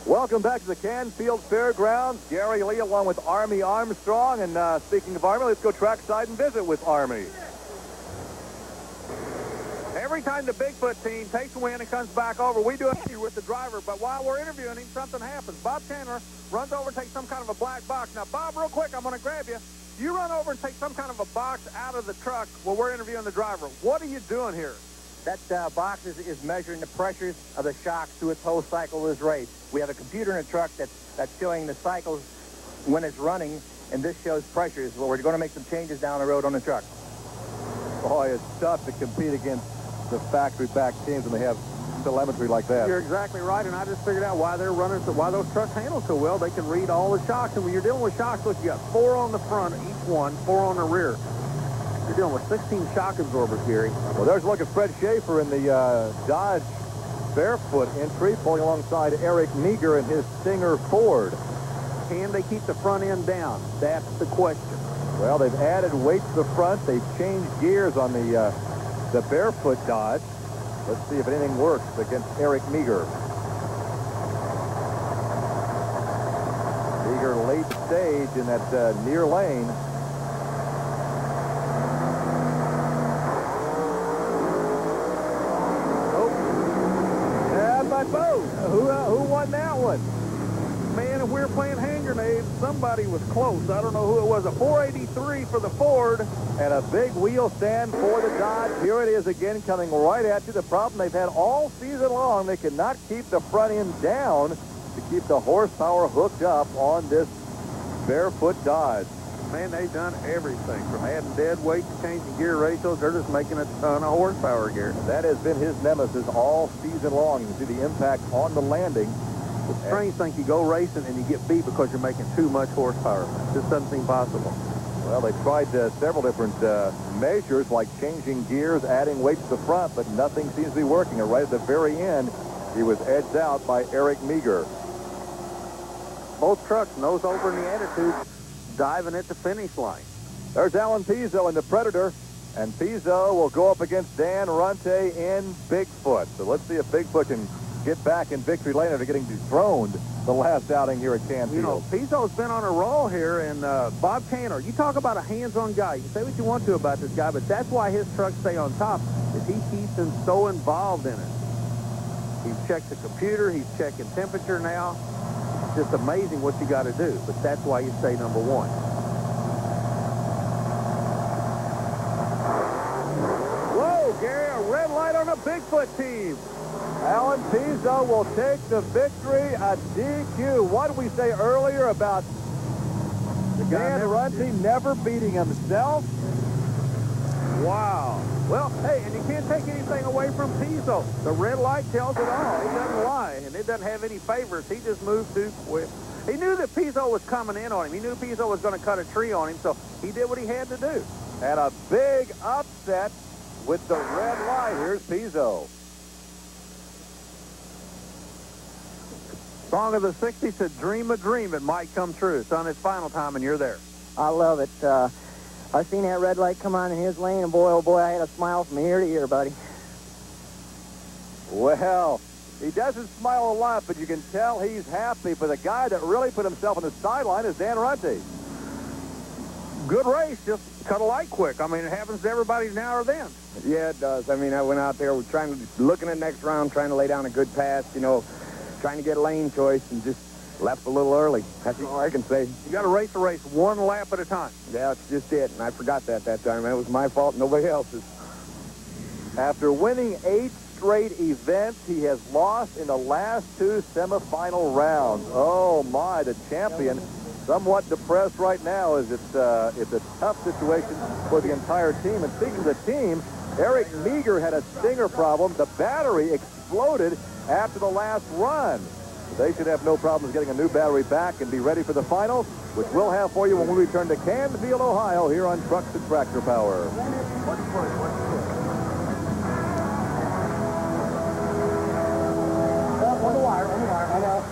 Welcome back to the Canfield Fairgrounds. Gary Lee along with Army Armstrong. And speaking of Army, let's go trackside and visit with Army. Every time the Bigfoot team takes a win and comes back over, we do it with the driver. But while we're interviewing him, something happens. Bob Chandler runs over and takes some kind of a black box. Now, Bob, real quick, I'm going to grab you. You run over and take some kind of a box out of the truck while we're interviewing the driver. What are you doing here? That box is measuring the pressures of the shocks through its whole cycle of this race. We have a computer in the truck that's showing the cycles when it's running, and this shows pressures. Well, we're going to make some changes down the road on the truck. Boy, it's tough to compete against the factory-back teams when they have telemetry like that. You're exactly right, and I just figured out why they're running, why those trucks handle so well. They can read all the shocks, and when you're dealing with shocks, look, you got 4 on the front, each one, 4 on the rear. You're dealing with 16 shock absorbers, Gary. Well, there's a look at Fred Schaefer in the Dodge Barefoot entry, pulling alongside Eric Meager in his Stinger Ford. Can they keep the front end down? That's the question. Well, they've added weight to the front. They've changed gears on the Barefoot Dodge. Let's see if anything works against Eric Meager. Meager late stage in that near lane. Who won that one? Man, if we were playing hand grenades, somebody was close. I don't know who it was. A 483 for the Ford. And a big wheel stand for the Dodge. Here it is again coming right at you. The problem they've had all season long, they cannot keep the front end down to keep the horsepower hooked up on this Barefoot Dodge. Man, they've done everything from adding dead weight to changing gear ratios. They're just making a ton of horsepower gear. That has been his nemesis all season long. You can see the impact on the landing. The strange thing, you go racing and you get beat because you're making too much horsepower. This doesn't seem possible. Well, they tried several different measures like changing gears, adding weight to the front, but nothing seems to be working. And right at the very end, he was edged out by Eric Meager. Both trucks, nose over in the attitude, diving at the finish line. There's Alan Pizzo in the Predator, and Pizzo will go up against Dan Runte in Bigfoot. So let's see if Bigfoot can get back in victory lane after getting dethroned the last outing here at Canfield. You know, Pizzo's been on a roll here, and Bob Chandler, you talk about a hands-on guy. You can say what you want to about this guy, but that's why his trucks stay on top, is he keeps him so involved in it. He's checked the computer, he's checking temperature now. It's just amazing what you got to do, but that's why you stay number one. Whoa, Gary, a red light on a Bigfoot team. Alan Pizzo will take the victory at DQ. What did we say earlier about Dan Runte never beating himself? Wow. Well, hey, and you can't take anything away from Pizzo. The red light tells it all. He doesn't lie, and it doesn't have any favors. He just moves too quick. He knew that Pizzo was coming in on him. He knew Pizzo was going to cut a tree on him, so he did what he had to do. And a big upset with the red light. Here's Pizzo. Song of the 60s said, dream a dream, it might come true. It's on its final time, and you're there. I love it. I seen that red light come on in his lane, and boy, oh boy, I had a smile from ear to ear, buddy. Well, he doesn't smile a lot, but you can tell he's happy. But the guy that really put himself on the sideline is Dan Runte. Good race, just cut a light quick. I mean, it happens to everybody now or then. Yeah, it does. I mean, I went out there, looking at next round, trying to lay down a good pass, you know, trying to get a lane choice, and just left a little early. That's all I can say. You got to race the race one lap at a time. Yeah, that's just it. And I forgot that time. It was my fault, nobody else's. After winning 8 straight events, he has lost in the last 2 semifinal rounds. Oh my, the champion somewhat depressed right now as it's a tough situation for the entire team. And speaking of the team, Eric Meager had a stinger problem. The battery exploded after the last run. They should have no problems getting a new battery back and be ready for the finals, which we'll have for you when we return to Canfield, Ohio, here on Trucks and Tractor Power. On the wire, I know.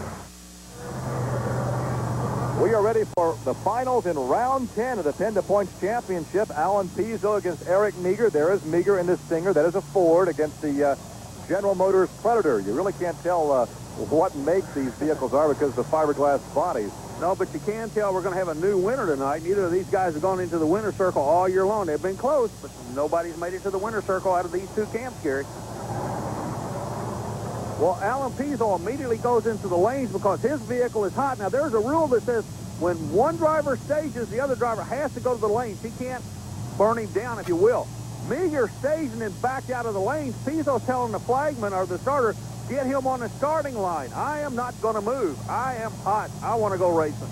We are ready for the finals in round 10 of the Penda Points Championship. Alan Pizzo against Eric Meager. There is Meager in the Stinger. That is a Ford against the General Motors Predator. You really can't tell what make these vehicles are because of the fiberglass bodies. No, but you can tell we're going to have a new winner tonight. Neither of these guys have gone into the winner's circle all year long. They've been close, but nobody's made it to the winner's circle out of these two camps, Gary. Well, Alan Pizzo immediately goes into the lanes because his vehicle is hot. Now, there's a rule that says when one driver stages, the other driver has to go to the lanes. He can't burn him down, if you will. Meager staged and then backed out of the lanes. Pizzo's telling the flagman or the starter, get him on the starting line. I am not going to move. I am hot. I want to go racing.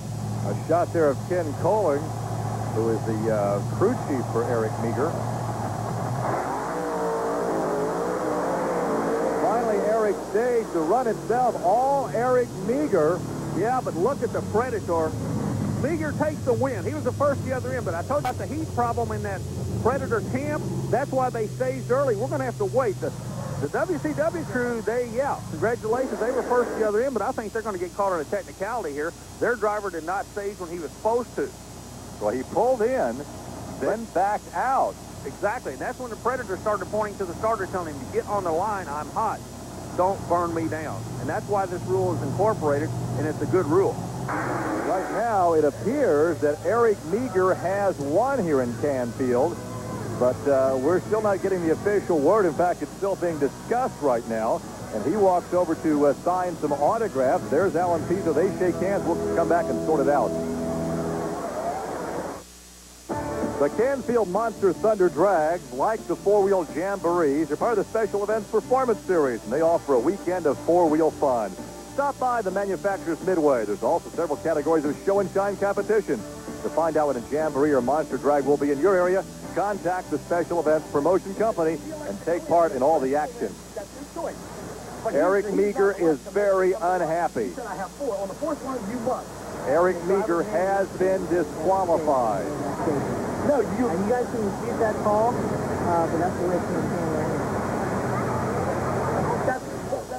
A shot there of Ken Kohling, who is the crew chief for Eric Meager. Finally, Eric staged the run itself. All Eric Meager. Yeah, but look at the Predator. Meager takes the win. He was the first the other end, but I told you about the heat problem in that Predator camp. That's why they staged early. We're going to have to wait. The WCW crew, congratulations. They were first the other end, but I think they're going to get caught on a technicality here. Their driver did not stage when he was supposed to. Well, he pulled in, then backed out. Exactly, and that's when the Predator started pointing to the starter, telling him, to get on the line, I'm hot. Don't burn me down. And that's why this rule is incorporated, and it's a good rule. Right now, it appears that Eric Meager has won here in Canfield, but we're still not getting the official word. In fact, it's still being discussed right now, and he walks over to sign some autographs. There's Alan Pizzo. They shake hands. We'll come back and sort it out. The Canfield Monster Thunder Drags, like the four-wheel jamborees, are part of the Special Events Performance Series, and they offer a weekend of four-wheel fun. Stop by the manufacturer's Midway. There's also several categories of show and shine competition. To find out when a jamboree or monster drag will be in your area, contact the Special Events Promotion Company and take part in all the action. Eric Meager is very unhappy. Eric Meager has been disqualified. No, you guys can dispute that call, but that's the way it's going to stand right here.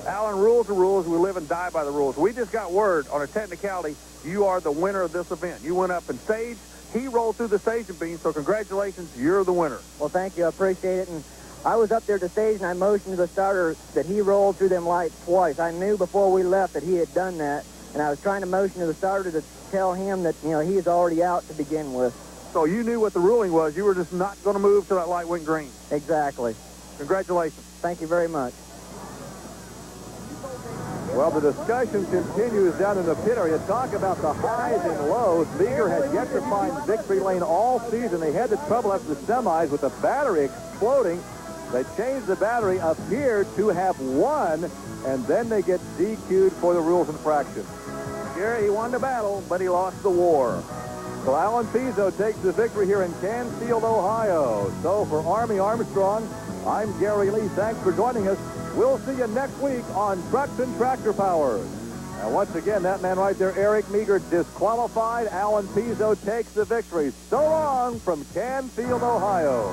Alan, rules are rules. We live and die by the rules. We just got word on a technicality. You are the winner of this event. You went up and staged. He rolled through the staging beam, so congratulations. You're the winner. Well, thank you. I appreciate it. And I was up there to stage, and I motioned to the starter that he rolled through them lights twice. I knew before we left that he had done that, and I was trying to motion to the starter to tell him that, he is already out to begin with. So you knew what the ruling was. You were just not going to move till that light went green. Exactly. Congratulations. Thank you very much. Well, the discussion continues down in the pit area. Talk about the highs and lows. Meager had yet to find victory lane all season. They had the trouble after the semis with the battery exploding. They changed the battery, appeared to have won, and then they get DQ'd for the rules infraction. Gary, he won the battle, but he lost the war. So Alan Pizzo takes the victory here in Canfield, Ohio. So for Army Armstrong, I'm Gary Lee. Thanks for joining us. We'll see you next week on Trucks and Tractor Power. And once again, that man right there, Eric Meager, disqualified. Alan Pizzo takes the victory. So long from Canfield, Ohio.